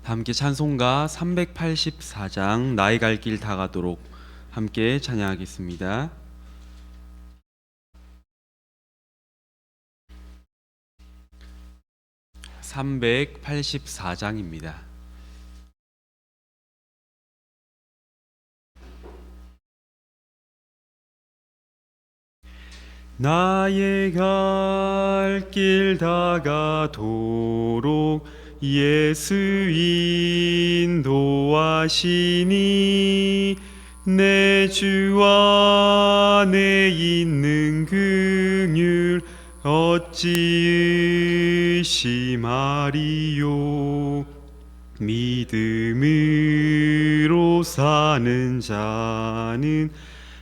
함께 찬송가 384장 나의 갈 길 다 가도록 함께 찬양하겠습니다. 384장입니다. 나의 갈 길 다 가도록 예수 인도하시니 내 주 안에 있는 긍휼 어찌 의심하리요. 믿음으로 사는 자는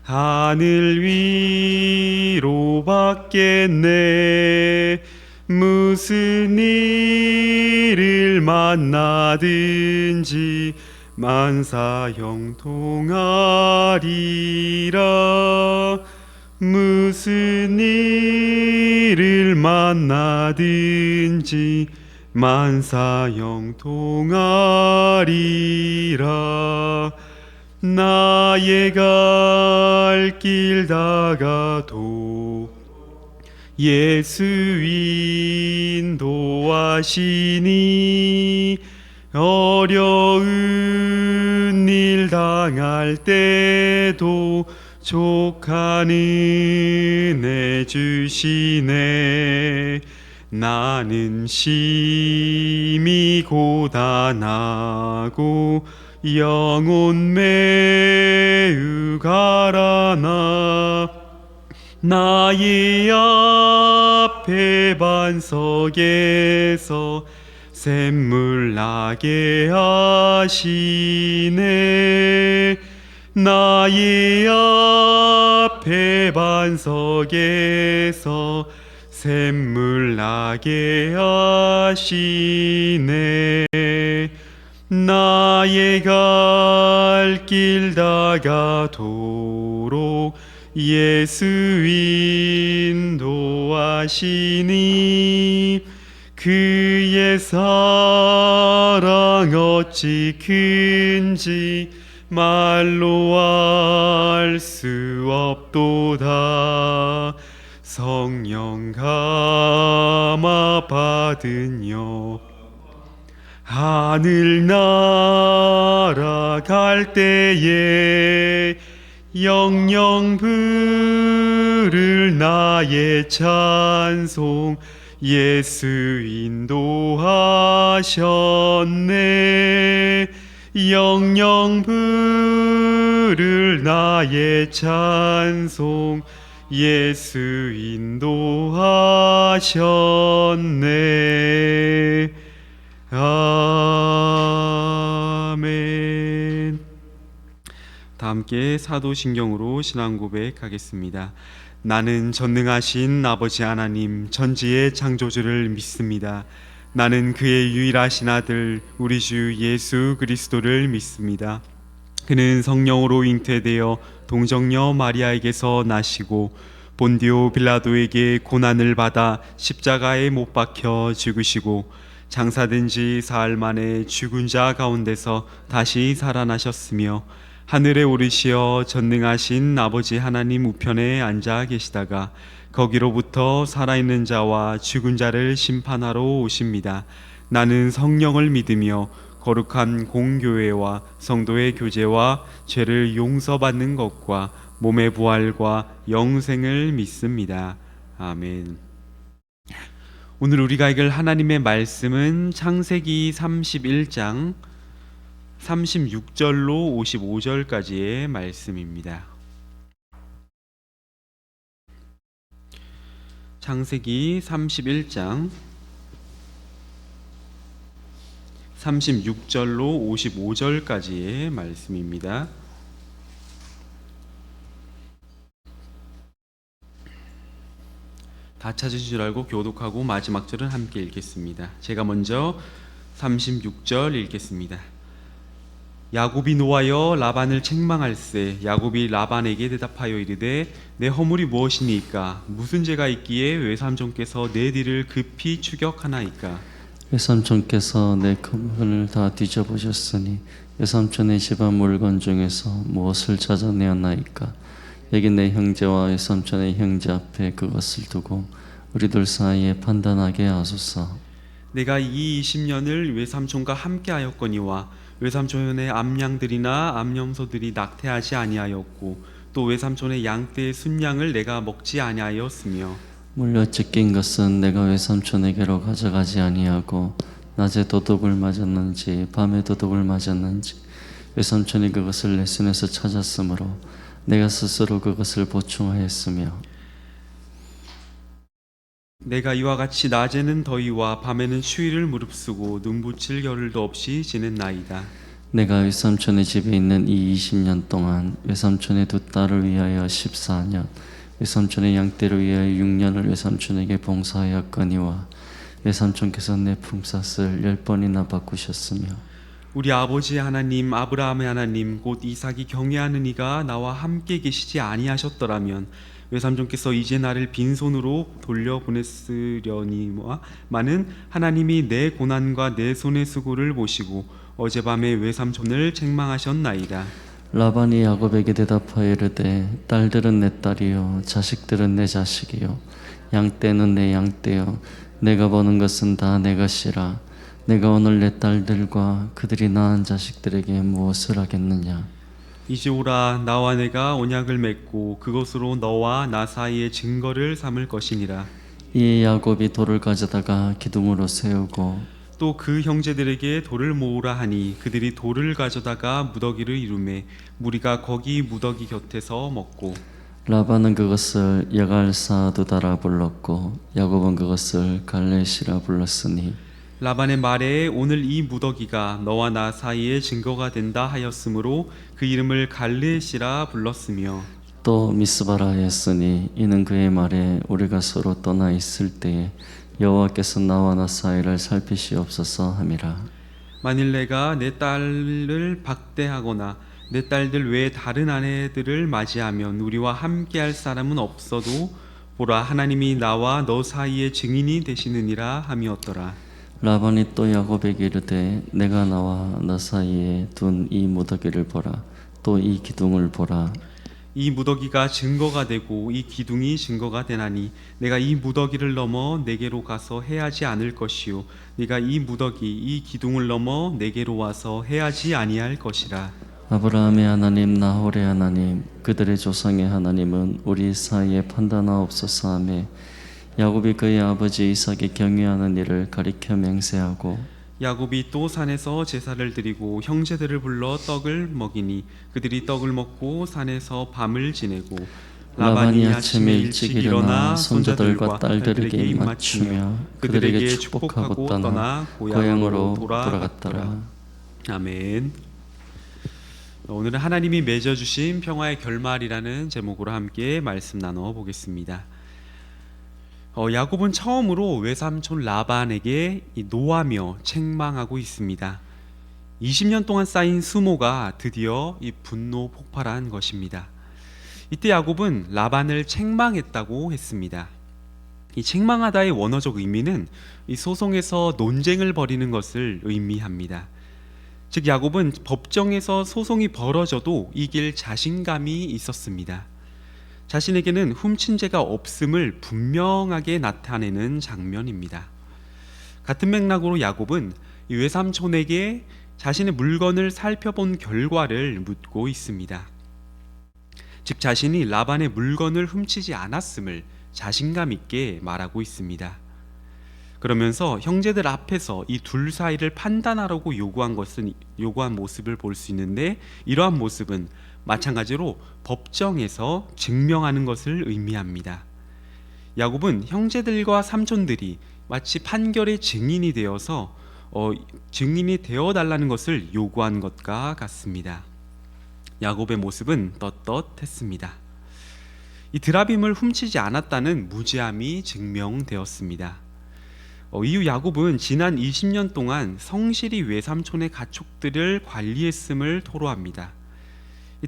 하늘 위로 받겠네. 무슨 일을 만나든지 만사 형통하리라. 무슨 일을 만나든지 만사 형통하리라. 나의 갈 길 다 가도 예수 인도하시니 어려운 일 당할 때도 족한 은혜 주시네. 나는 심히 고단하고 영혼 매우 가라나 나의 앞에 반석에서 샘물 나게 하시네. 나의 앞에 반석에서 샘물 나게 하시네. 나의 갈 길 다 가도록 예수 인도하시니 그의 사랑 어찌 큰지 말로 알 수 없도다. 성령 감화 받으며 하늘 날아갈 때에 영영 부를 나의 찬송 예수 인도하셨네. 영영 부를 나의 찬송 예수 인도하셨네. 아멘. 다 함께 사도신경으로 신앙 고백하겠습니다. 나는 전능하신 아버지 하나님 전지의 창조주를 믿습니다. 나는 그의 유일하신 아들 우리 주 예수 그리스도를 믿습니다. 그는 성령으로 잉태되어 동정녀 마리아에게서 나시고 본디오 빌라도에게 고난을 받아 십자가에 못 박혀 죽으시고 장사된 지 사흘 만에 죽은 자 가운데서 다시 살아나셨으며 하늘에 오르시어 전능하신 아버지 하나님 우편에 앉아 계시다가 거기로부터 살아있는 자와 죽은 자를 심판하러 오십니다. 나는 성령을 믿으며 거룩한 공교회와 성도의 교제와 죄를 용서받는 것과 몸의 부활과 영생을 믿습니다. 아멘. 오늘 우리가 읽을 하나님의 말씀은 창세기 31장 36절로 55절까지의 말씀입니다. 창세기 31장 36절로 55절까지의 말씀입니다. 다 찾으신 줄 알고 교독하고 마지막 절은 함께 읽겠습니다. 제가 먼저 36절 읽겠습니다. 야곱이 노하여 라반을 책망할세. 야곱이 라반에게 대답하여 이르되 내 허물이 무엇이니까? 무슨 죄가 있기에 외삼종께서 내 뒤를 급히 추격하나이까? 외삼촌께서 내 금을 다 뒤져보셨으니 외삼촌의 집안 물건 중에서 무엇을 찾아내었나이까? 여기 내 형제와 외삼촌의 형제 앞에 그것을 두고 우리들 사이에 판단하게 하소서. 내가 이 20년을 외삼촌과 함께하였거니와 외삼촌의 암양들이나 암염소들이 낙태하지 아니하였고 또 외삼촌의 양떼의 순양을 내가 먹지 아니하였으며 물려 찢긴 것은 내가 외삼촌에게로 가져가지 아니하고 낮에 도둑을 맞았는지 밤에 도둑을 맞았는지 외삼촌이 그것을 내 손에서 찾았으므로 내가 스스로 그것을 보충하였으며 내가 이와 같이 낮에는 더위와 밤에는 추위를 무릅쓰고 눈붙일 겨를도 없이 지냈나이다. 내가 외삼촌의 집에 있는 이 20년 동안 외삼촌의 두 딸을 위하여 14년 외삼촌의 양떼를 위하여 6년을 외삼촌에게 봉사하였거니와 외삼촌께서 내 품삯을 10번이나 바꾸셨으며 우리 아버지 하나님 아브라함의 하나님 곧 이삭이 경외하는 이가 나와 함께 계시지 아니하셨더라면 외삼촌께서 이제 나를 빈손으로 돌려보냈으려니와마는 하나님이 내 고난과 내 손의 수고를 보시고 어젯밤에 외삼촌을 책망하셨나이다. 라반이 야곱에게 대답하여 이르되 딸들은 내 딸이요 자식들은 내 자식이요 양떼는 내 양떼요 내가 버는 것은 다 내 것이라 내가 오늘 내 딸들과 그들이 낳은 자식들에게 무엇을 하겠느냐. 이제 오라 나와 내가 언약을 맺고 그것으로 너와 나 사이의 증거를 삼을 것이니라. 이에 야곱이 돌을 가져다가 기둥으로 세우고 또 그 형제들에게 돌을 모으라 하니 그들이 돌을 가져다가 무더기를 이루매 무리가 거기 무더기 곁에서 먹고 라반은 그것을 여갈사두다라 불렀고 야곱은 그것을 갈레시라 불렀으니 라반의 말에 오늘 이 무더기가 너와 나 사이의 증거가 된다 하였으므로 그 이름을 갈레시라 불렀으며 또 미스바라 하였으니 이는 그의 말에 우리가 서로 떠나 있을 때에 여호와께서 나와 나 사이를 살피시옵소서 함이라. 만일 내가 내 딸을 박대하거나 내 딸들 외에 다른 아내들을 맞이하면 우리와 함께할 사람은 없어도 보라 하나님이 나와 너 사이의 증인이 되시느니라 함이었더라. 라반이 또 야곱에게 이르되 내가 나와 너 사이에 둔 이 무더기를 보라. 또 이 기둥을 보라. 이 무더기가 증거가 되고 이 기둥이 증거가 되나니 내가 이 무더기를 넘어 내게로 가서 해하지 않을 것이요 네가 이 무더기 이 기둥을 넘어 내게로 와서 해하지 아니할 것이라. 아브라함의 하나님 나홀의 하나님 그들의 조상의 하나님은 우리 사이에 판단하옵소서 하며 야곱이 그의 아버지 이삭이 경유하는 일을 가리켜 맹세하고 야곱이 또 산에서 제사를 드리고 형제들을 불러 떡을 먹이니 그들이 떡을 먹고 산에서 밤을 지내고 라반이 아침에 일찍 일어나 손자들과 딸들에게 입맞추며 그들에게 축복하고 떠나 고향으로 돌아갔더라. 아멘. 오늘은 하나님이 맺어주신 평화의 결말이라는 제목으로 함께 말씀 나눠 보겠습니다. 야곱은 처음으로 외삼촌 라반에게 노하며 책망하고 있습니다. 20년 동안 쌓인 수모가 드디어 이 분노 폭발한 것입니다. 이때 야곱은 라반을 책망했다고 했습니다. 이 책망하다의 원어적 의미는 이 소송에서 논쟁을 벌이는 것을 의미합니다. 즉 야곱은 법정에서 소송이 벌어져도 이길 자신감이 있었습니다. 자신에게는 훔친 죄가 없음을 분명하게 나타내는 장면입니다. 같은 맥락으로 야곱은 외삼촌에게 자신의 물건을 살펴본 결과를 묻고 있습니다. 즉 자신이 라반의 물건을 훔치지 않았음을 자신감 있게 말하고 있습니다. 그러면서 형제들 앞에서 이 둘 사이를 판단하라고 요구한 모습을 볼 수 있는데 이러한 모습은 마찬가지로 법정에서 증명하는 것을 의미합니다. 야곱은 형제들과 삼촌들이 마치 판결의 증인이 되어서 증인이 되어달라는 것을 요구한 것과 같습니다. 야곱의 모습은 떳떳했습니다. 이 드라빔을 훔치지 않았다는 무죄함이 증명되었습니다. 이후 야곱은 지난 20년 동안 성실히 외삼촌의 가축들을 관리했음을 토로합니다.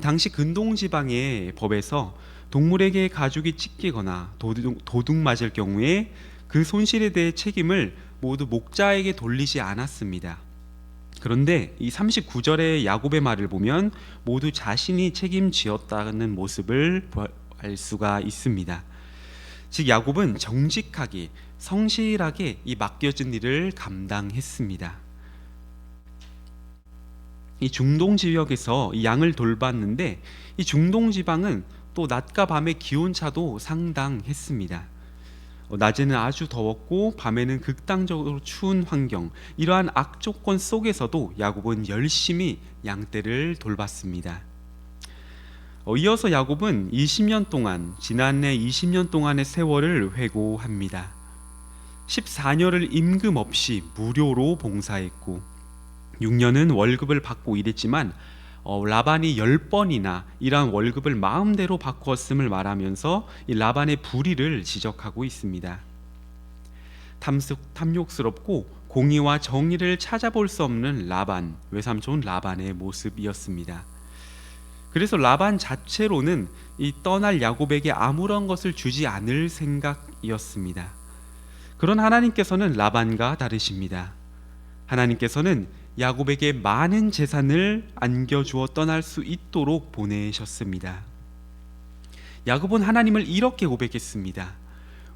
당시 근동지방의 법에서 동물에게 가죽이 찢기거나 도둑 맞을 경우에 그 손실에 대해 책임을 모두 목자에게 돌리지 않았습니다. 그런데 이 39절의 야곱의 말을 보면 모두 자신이 책임지었다는 모습을 알 수가 있습니다. 즉 야곱은 정직하게 성실하게 이 맡겨진 일을 감당했습니다. 이 중동 지역에서 이 양을 돌봤는데 이 중동 지방은 또 낮과 밤의 기온차도 상당했습니다. 낮에는 아주 더웠고 밤에는 극단적으로 추운 환경, 이러한 악조건 속에서도 야곱은 열심히 양떼를 돌봤습니다. 이어서 야곱은 20년 동안, 지난해 20년 동안의 세월을 회고합니다. 14년을 임금 없이 무료로 봉사했고 6년은 월급을 받고 일했지만 라반이 10번이나 이러한 월급을 마음대로 바꾸었음을 말하면서 이 라반의 불의를 지적하고 있습니다. 탐욕스럽고 공의와 정의를 찾아볼 수 없는 라반, 외삼촌 라반의 모습이었습니다. 그래서 라반 자체로는 이 떠날 야곱에게 아무런 것을 주지 않을 생각이었습니다. 그런 하나님께서는 라반과 다르십니다. 하나님께서는 야곱에게 많은 재산을 안겨주어 떠날 수 있도록 보내셨습니다. 야곱은 하나님을 이렇게 고백했습니다.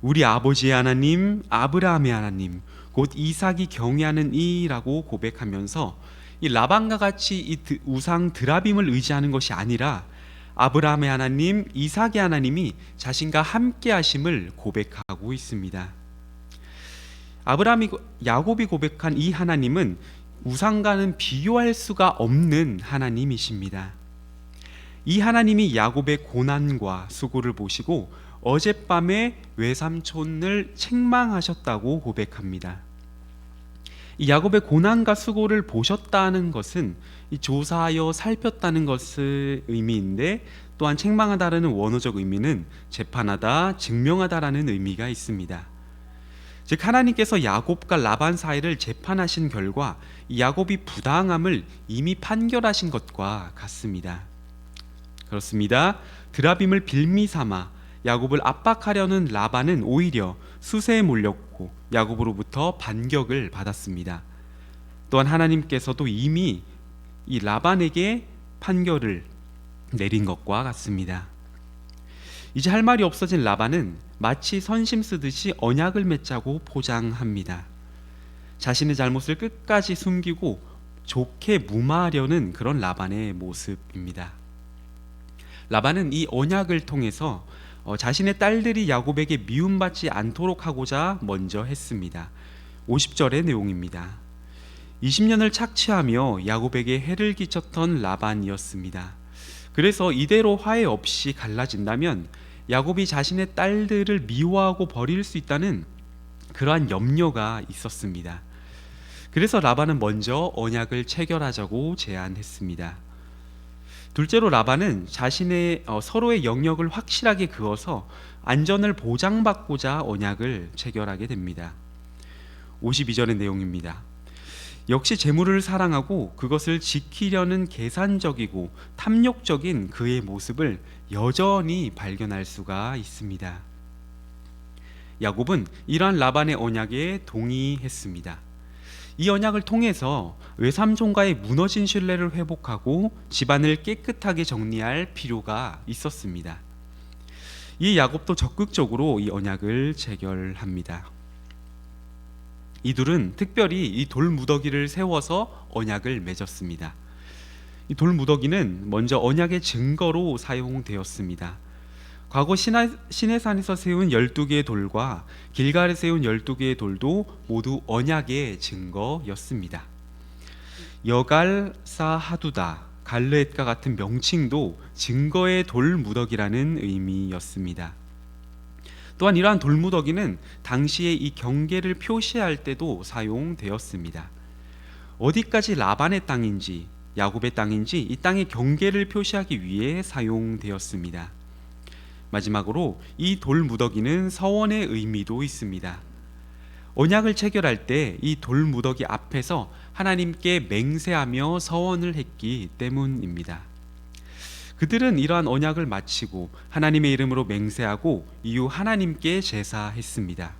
우리 아버지의 하나님, 아브라함의 하나님, 곧 이삭이 경외하는 이라고 고백하면서 이 라반과 같이 이 우상 드라빔을 의지하는 것이 아니라 아브라함의 하나님, 이삭의 하나님이 자신과 함께 하심을 고백하고 있습니다. 야곱이 고백한 이 하나님은 우상과는 비교할 수가 없는 하나님이십니다. 이 하나님이 야곱의 고난과 수고를 보시고 어젯밤에 외삼촌을 책망하셨다고 고백합니다. 이 야곱의 고난과 수고를 보셨다는 것은 이 조사하여 살폈다는 것의 의미인데, 또한 책망하다라는 원어적 의미는 재판하다, 증명하다라는 의미가 있습니다. 즉 하나님께서 야곱과 라반 사이를 재판하신 결과 야곱이 부당함을 이미 판결하신 것과 같습니다. 그렇습니다. 드라빔을 빌미 삼아 야곱을 압박하려는 라반은 오히려 수세에 몰렸고 야곱으로부터 반격을 받았습니다. 또한 하나님께서도 이미 이 라반에게 판결을 내린 것과 같습니다. 이제 할 말이 없어진 라반은 마치 선심 쓰듯이 언약을 맺자고 포장합니다. 자신의 잘못을 끝까지 숨기고 좋게 무마하려는 그런 라반의 모습입니다. 라반은 이 언약을 통해서 자신의 딸들이 야곱에게 미움받지 않도록 하고자 먼저 했습니다. 50절의 내용입니다. 20년을 착취하며 야곱에게 해를 끼쳤던 라반이었습니다. 그래서 이대로 화해 없이 갈라진다면 야곱이 자신의 딸들을 미워하고 버릴 수 있다는 그러한 염려가 있었습니다. 그래서 라반은 먼저 언약을 체결하자고 제안했습니다. 둘째로 라반은 자신의 서로의 영역을 확실하게 그어서 안전을 보장받고자 언약을 체결하게 됩니다. 52절의 내용입니다. 역시 재물을 사랑하고 그것을 지키려는 계산적이고 탐욕적인 그의 모습을 여전히 발견할 수가 있습니다. 야곱은 이러한 라반의 언약에 동의했습니다. 이 언약을 통해서 외삼촌과의 무너진 신뢰를 회복하고 집안을 깨끗하게 정리할 필요가 있었습니다. 이 야곱도 적극적으로 이 언약을 체결합니다. 이 둘은 특별히 이 돌무더기를 세워서 언약을 맺었습니다. 이 돌무더기는 먼저 언약의 증거로 사용되었습니다. 과거 시내산에서 세운 12개의 돌과 길갈에 세운 12개의 돌도 모두 언약의 증거였습니다. 여갈, 사하두다, 갈르엣과 같은 명칭도 증거의 돌무더기라는 의미였습니다. 또한 이러한 돌무더기는 당시에 이 경계를 표시할 때도 사용되었습니다. 어디까지 라반의 땅인지 야곱의 땅인지 이 땅의 경계를 표시하기 위해 사용되었습니다. 마지막으로 이 돌무더기는 서원의 의미도 있습니다. 언약을 체결할 때 이 돌무더기 앞에서 하나님께 맹세하며 서원을 했기 때문입니다. 그들은 이러한 언약을 마치고 하나님의 이름으로 맹세하고 이후 하나님께 제사했습니다.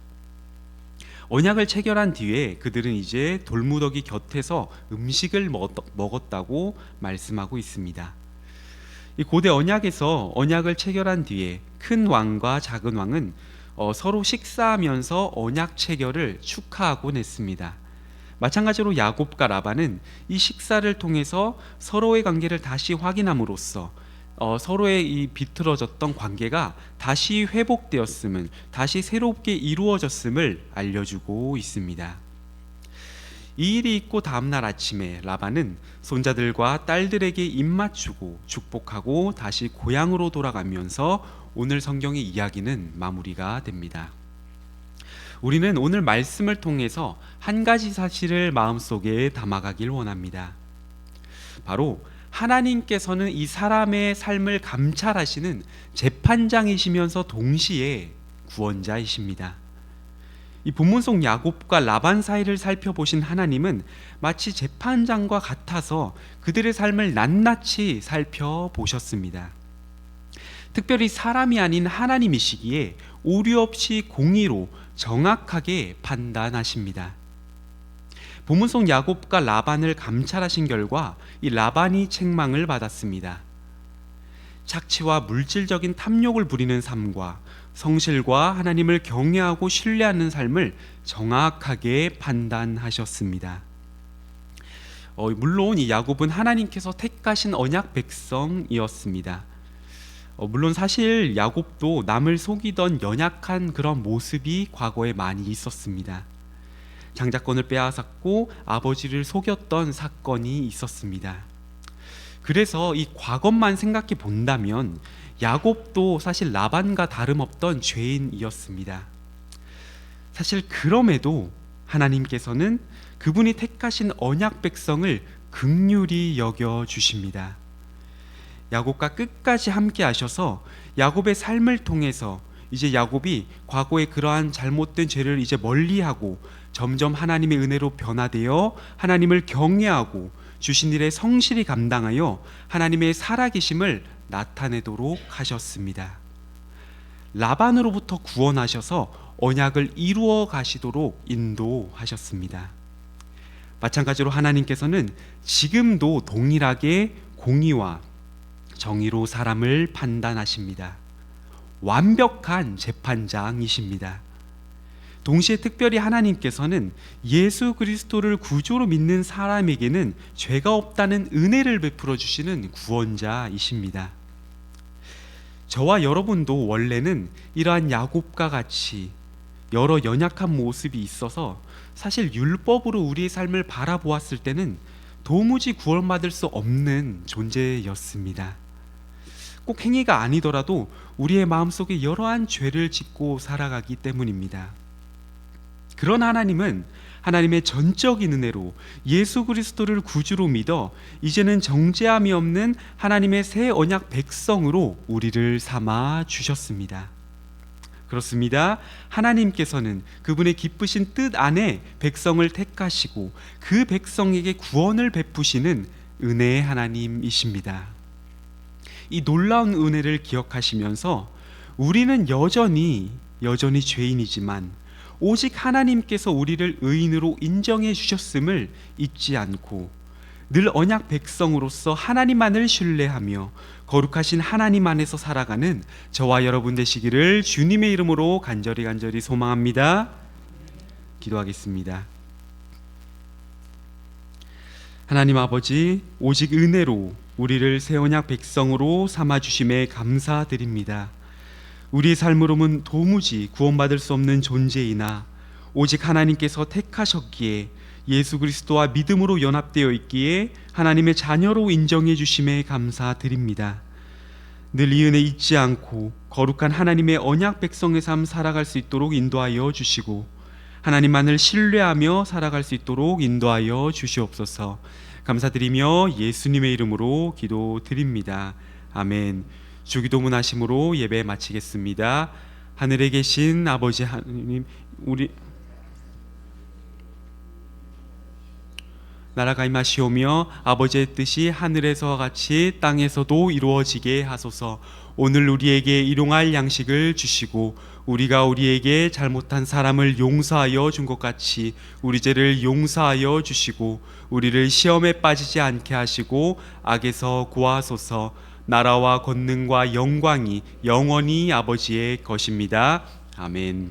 언약을 체결한 뒤에 그들은 이제 돌무더기 곁에서 음식을 먹었다고 말씀하고 있습니다. 이 고대 언약에서 언약을 체결한 뒤에 큰 왕과 작은 왕은 서로 식사하면서 언약 체결을 축하하곤 했습니다. 마찬가지로 야곱과 라반은 이 식사를 통해서 서로의 관계를 다시 확인함으로써 서로의 이 비틀어졌던 관계가 다시 회복되었음을, 다시 새롭게 이루어졌음을 알려주고 있습니다. 이 일이 있고 다음날 아침에 라반은 손자들과 딸들에게 입맞추고 축복하고 다시 고향으로 돌아가면서 오늘 성경의 이야기는 마무리가 됩니다. 우리는 오늘 말씀을 통해서 한 가지 사실을 마음속에 담아가길 원합니다. 바로 하나님께서는 이 사람의 삶을 감찰하시는 재판장이시면서 동시에 구원자이십니다. 이 본문 속 야곱과 라반 사이를 살펴보신 하나님은 마치 재판장과 같아서 그들의 삶을 낱낱이 살펴보셨습니다. 특별히 사람이 아닌 하나님이시기에 오류 없이 공의로 정확하게 판단하십니다. 본문 속 야곱과 라반을 감찰하신 결과 이 라반이 책망을 받았습니다. 착취와 물질적인 탐욕을 부리는 삶과 성실과 하나님을 경외하고 신뢰하는 삶을 정확하게 판단하셨습니다. 물론 이 야곱은 하나님께서 택하신 언약 백성이었습니다. 물론 사실 야곱도 남을 속이던 연약한 그런 모습이 과거에 많이 있었습니다. 장자권을 빼앗았고 아버지를 속였던 사건이 있었습니다. 그래서 이 과거만 생각해 본다면 야곱도 사실 라반과 다름없던 죄인이었습니다. 사실 그럼에도 하나님께서는 그분이 택하신 언약 백성을 긍휼히 여겨 주십니다. 야곱과 끝까지 함께 하셔서 야곱의 삶을 통해서 이제 야곱이 과거의 그러한 잘못된 죄를 이제 멀리하고 점점 하나님의 은혜로 변화되어 하나님을 경외하고 주신 일에 성실히 감당하여 하나님의 살아계심을 나타내도록 하셨습니다. 라반으로부터 구원하셔서 언약을 이루어 가시도록 인도하셨습니다. 마찬가지로 하나님께서는 지금도 동일하게 공의와 정의로 사람을 판단하십니다. 완벽한 재판장이십니다. 동시에 특별히 하나님께서는 예수 그리스도를 구주로 믿는 사람에게는 죄가 없다는 은혜를 베풀어 주시는 구원자이십니다. 저와 여러분도 원래는 이러한 야곱과 같이 여러 연약한 모습이 있어서 사실 율법으로 우리의 삶을 바라보았을 때는 도무지 구원받을 수 없는 존재였습니다. 꼭 행위가 아니더라도 우리의 마음속에 여러한 죄를 짓고 살아가기 때문입니다. 그런 하나님은 하나님의 전적인 은혜로 예수 그리스도를 구주로 믿어 이제는 정죄함이 없는 하나님의 새 언약 백성으로 우리를 삼아 주셨습니다. 그렇습니다. 하나님께서는 그분의 기쁘신 뜻 안에 백성을 택하시고 그 백성에게 구원을 베푸시는 은혜의 하나님이십니다. 이 놀라운 은혜를 기억하시면서 우리는 여전히 죄인이지만 오직 하나님께서 우리를 의인으로 인정해 주셨음을 잊지 않고 늘 언약 백성으로서 하나님만을 신뢰하며 거룩하신 하나님 안에서 살아가는 저와 여러분 되시기를 주님의 이름으로 간절히 소망합니다. 기도하겠습니다. 하나님 아버지, 오직 은혜로 우리를 새 언약 백성으로 삼아주심에 감사드립니다. 우리의 삶으로는 도무지 구원받을 수 없는 존재이나 오직 하나님께서 택하셨기에 예수 그리스도와 믿음으로 연합되어 있기에 하나님의 자녀로 인정해 주심에 감사드립니다. 늘 이 은혜 잊지 않고 거룩한 하나님의 언약 백성의 삶 살아갈 수 있도록 인도하여 주시고 하나님만을 신뢰하며 살아갈 수 있도록 인도하여 주시옵소서. 감사드리며 예수님의 이름으로 기도드립니다. 아멘. 주기도문 하심으로 예배 마치겠습니다. 하늘에 계신 아버지 하나님, 우리 나라가 임하시오며 아버지의 뜻이 하늘에서와 같이 땅에서도 이루어지게 하소서. 오늘 우리에게 일용할 양식을 주시고 우리가 우리에게 잘못한 사람을 용서하여 준 것 같이 우리 죄를 용서하여 주시고 우리를 시험에 빠지지 않게 하시고 악에서 구하소서. 나라와 권능과 영광이 영원히 아버지의 것입니다. 아멘.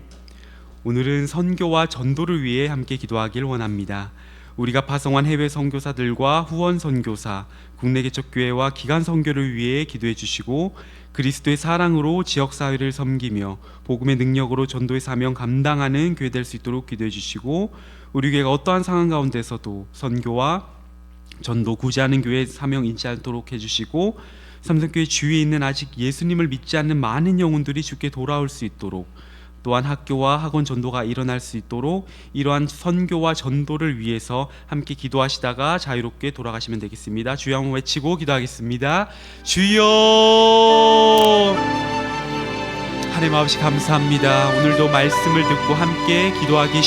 오늘은 선교와 전도를 위해 함께 기도하길 원합니다. 우리가 파송한 해외 선교사들과 후원 선교사, 국내 개척교회와 기간 선교를 위해 기도해 주시고 그리스도의 사랑으로 지역 사회를 섬기며 복음의 능력으로 전도의 사명 감당하는 교회 될 수 있도록 기도해 주시고 우리 교회가 어떠한 상황 가운데서도 선교와 전도 구제하는 교회 사명 잊지 않도록 해 주시고 삼성교회 주위에 있는 아직 예수님을 믿지 않는 많은 영혼들이 주께 돌아올 수 있도록 또한 학교와 학원 전도가 일어날 수 있도록 이러한 선교와 전도를 위해서 함께 기도하시다가 자유롭게 돌아가시면 되겠습니다. 주여 한번 외치고 기도하겠습니다. 주여! 하나님 아버지 감사합니다. 오늘도 말씀을 듣고 함께 기도하기